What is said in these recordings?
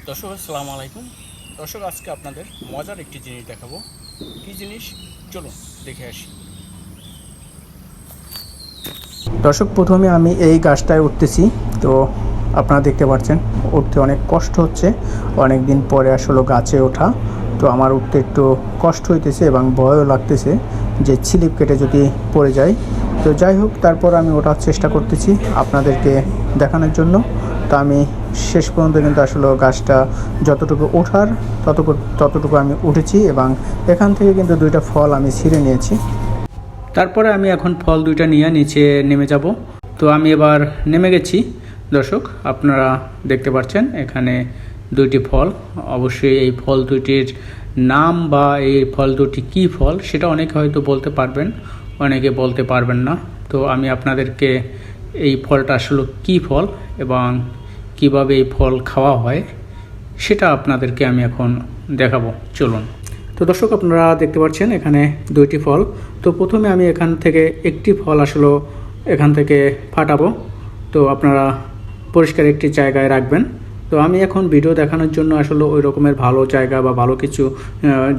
দর্শক আসসালামু আলাইকুম। দর্শক আজকে আপনাদের মজার একটি জিনিস দেখাবো। কী জিনিস চলুন দেখে আসি। দর্শক প্রথমে আমি এই গাছটায় উঠতেছি। তো আপনারা দেখতে পাচ্ছেন উঠতে অনেক কষ্ট হচ্ছে, অনেক দিন পরে আসলে গাছে ওঠা। তো আমার উঠতে একটু কষ্ট হইতেছে এবং ভয়ও লাগতেছে যে স্লিপ কেটে যদি পড়ে যায়। তো যাই হোক, তারপর আমি ওঠার চেষ্টা করতেছি আপনাদেরকে দেখানোর জন্য। তো আমি শেষ পর্যন্ত কিন্তু আসলে গাছটা যতটুকু ওঠার ততটুকু আমি উঠেছি এবং এখান থেকে কিন্তু দুইটা ফল আমি ছিঁড়ে নিয়েছি। তারপরে আমি এখন ফল দুইটা নিয়ে নিচে নেমে যাব। তো আমি এবার নেমে গেছি। দর্শক আপনারা দেখতে পাচ্ছেন এখানে দুইটি ফল। অবশ্যই এই ফল দুইটির নাম বা এই ফল দুটি কী ফল সেটা অনেকে হয়তো বলতে পারবেন, অনেকে বলতে পারবেন না। তো আমি আপনাদেরকে এই ফলটা আসলে কী ফল এবং কিভাবে এই ফল খাওয়া হয় সেটা আপনাদেরকে আমি এখন দেখাবো, চলুন। তো দর্শক আপনারা দেখতে পাচ্ছেন এখানে দুইটি ফল। তো প্রথমে আমি এখান থেকে একটি ফল আসলে এখান থেকে ফাটাবো। তো আপনারা পরিষ্কার একটি জায়গায় রাখবেন। তো আমি এখন ভিডিও দেখানোর জন্য আসলে ওই রকমের ভালো জায়গা বা ভালো কিছু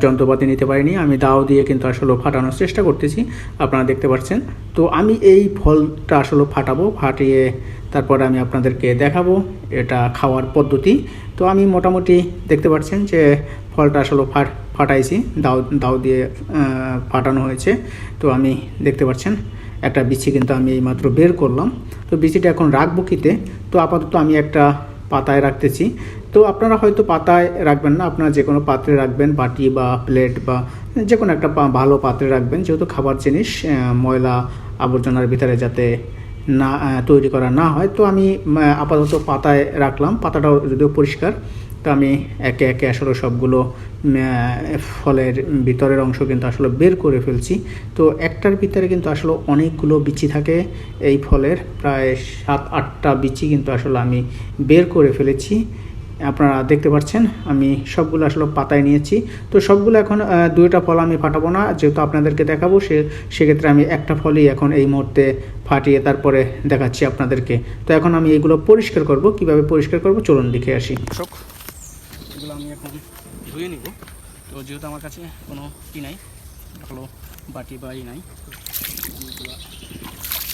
যন্ত্রপাতি নিতে পারিনি। আমি দাও দিয়ে কিন্তু আসলে ফাটানোর চেষ্টা করতেছি, আপনারা দেখতে পাচ্ছেন। তো আমি এই ফলটা আসলে ফাটাবো, ফাটিয়ে তারপরে আমি আপনাদেরকে দেখাবো এটা খাওয়ার পদ্ধতি। তো আমি মোটামুটি দেখতে পাচ্ছেন যে ফলটা আসলে ফাটাইছি, দাও দিয়ে ফাটানো হয়েছে। তো আমি দেখতে পাচ্ছেন একটা বিচি কিন্তু আমি এইমাত্র বের করলাম। তো বিচিটা এখন রাখবো কিতে, তো আপাতত আমি একটা পাতায় রাখতেছি। তো আপনারা হয়তো পাতায় রাখবেন না, আপনারা যে কোনো পাত্রে রাখবেন, বাটি বা প্লেট বা যে কোনো একটা ভালো পাত্রে রাখবেন, যেহেতু খাবার জিনিস ময়লা আবর্জনার ভিতরে যাতে না তৈরি করা না হয়। তো আমি আপাতত পাতায় রাখলাম, পাতাটাও যদিও পরিষ্কার। তো আমি একে একে আসলে সবগুলো ফলের ভিতরের অংশ কিন্তু আসলে বের করে ফেলছি। তো একটার ভিতরে কিন্তু আসলে অনেকগুলো বিচি থাকে, এই ফলের প্রায় 7-8টা বিচি কিন্তু আসলে আমি বের করে ফেলেছি। আপনারা দেখতে পাচ্ছেন আমি সবগুলো আসলে পাতায় নিয়েছি। তো সবগুলো এখন দুইটা ফল আমি ফাটাবো না, যেহেতু আপনাদেরকে দেখাবো সেক্ষেত্রে আমি একটা ফলই এখন এই মুহূর্তে ফাটিয়ে তারপরে দেখাচ্ছি আপনাদেরকে। তো এখন আমি এগুলো পরিষ্কার করব, কিভাবে পরিষ্কার করব চলুন দেখে আসি। দর্শক এগুলো আমি এখন ধুয়ে নিব। তো যেহেতু আমার কাছে কোনো নাই, ভালো বাটি বা নাই, এগুলো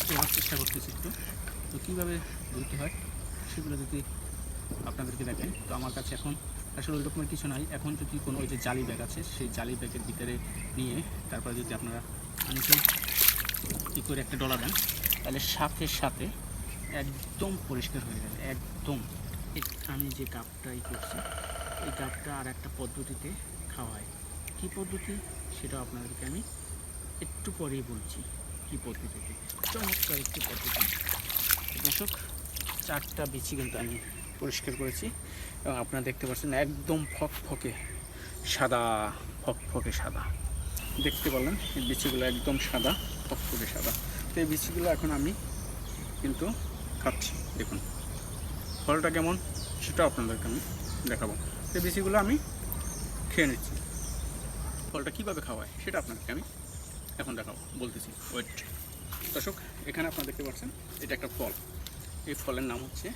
দেওয়ার চেষ্টা করতেছি একটু। তো কীভাবে ধুতে হয় সেগুলো যদি আপনাদেরকে দেখেন। তো আমার কাছে এখন আসলে ওই রকমের কিছু নাই। এখন যদি কোনো ওই যে জালি ব্যাগ আছে, সেই জালি ব্যাগের ভিতরে নিয়ে তারপরে যদি আপনারা অনেকে কী করে একটা ডলা দেন, তাহলে সাথে সাথে একদম পরিষ্কার হয়ে যাবে, একদম। আমি যে কাপটাই করছি এই কাপটা আর একটা পদ্ধতিতে খাওয়ায়। কী পদ্ধতি সেটা আপনাদেরকে আমি একটু পরেই বলছি। কী পদ্ধতিতে, চমৎকার একটি পদ্ধতি। দর্শক 4টা বিচি কিন্তু আমি পরিষ্কার করেছি এবং আপনারা দেখতে পাচ্ছেন একদম ফকফকে সাদা, ফকফকে সাদা। দেখতে পারলেন এই বিচিগুলো একদম সাদা, ফকফকে সাদা। তো এই বিচিগুলো এখন আমি কিন্তু খাচ্ছি। দেখুন ফলটা কেমন সেটা আপনাদেরকে আমি দেখাবো। এই বিচিগুলো আমি খেয়ে নিচ্ছি। ফলটা কীভাবে খাওয়ায় সেটা আপনাদেরকে আমি এখন দেখাবো, বলতেছি, ওয়েট। দর্শক এখানে আপনারা দেখতে পাচ্ছেন এটা একটা ফল। এই ফলের নাম হচ্ছে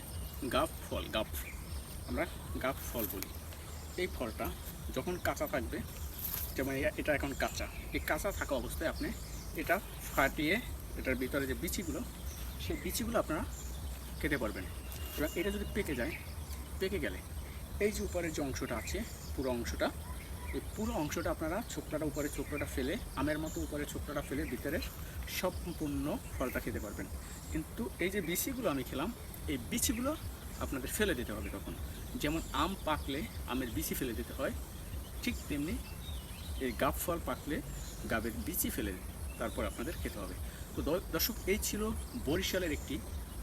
গাব ফল। আমরা গাব ফল বলি। এই ফলটা যখন কাঁচা থাকবে, যেমন এটা এখন কাঁচা, এই কাঁচা থাকা অবস্থায় আপনি এটা ফাটিয়ে এটার ভিতরে যে বিচিগুলো, সেই বিচিগুলো আপনারা খেতে পারবেন। এবং এটা যদি পেকে গেলে এই যে উপরের যে অংশটা আছে, পুরো অংশটা, এই পুরো অংশটা আপনারা ছোকরাটা ফেলে, আমের মতো উপরে ছোকরাটা ফেলে ভিতরে সম্পূর্ণ ফলটা খেতে পারবেন। কিন্তু এই যে বিচিগুলো আমি খেলাম, এই বিচিগুলো আপনাদের ফেলে দিতে হবে তখন। যেমন আম পাকলে আমের বিচি ফেলে দিতে হয়, ঠিক তেমনি এই গাব ফল পাকলে গাবের বিচি ফেলে তারপর আপনাদের খেতে হবে। তো দর্শক এই ছিল বরিশালের একটি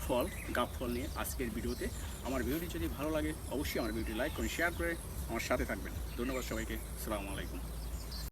ফল, গাব ফল নিয়ে আজকের ভিডিওতে। আমার ভিডিওটি যদি ভালো লাগে অবশ্যই আমার ভিডিওটি লাইক করে শেয়ার করে আমার সাথে থাকবেন। ধন্যবাদ সবাইকে। আসসালামু আলাইকুম।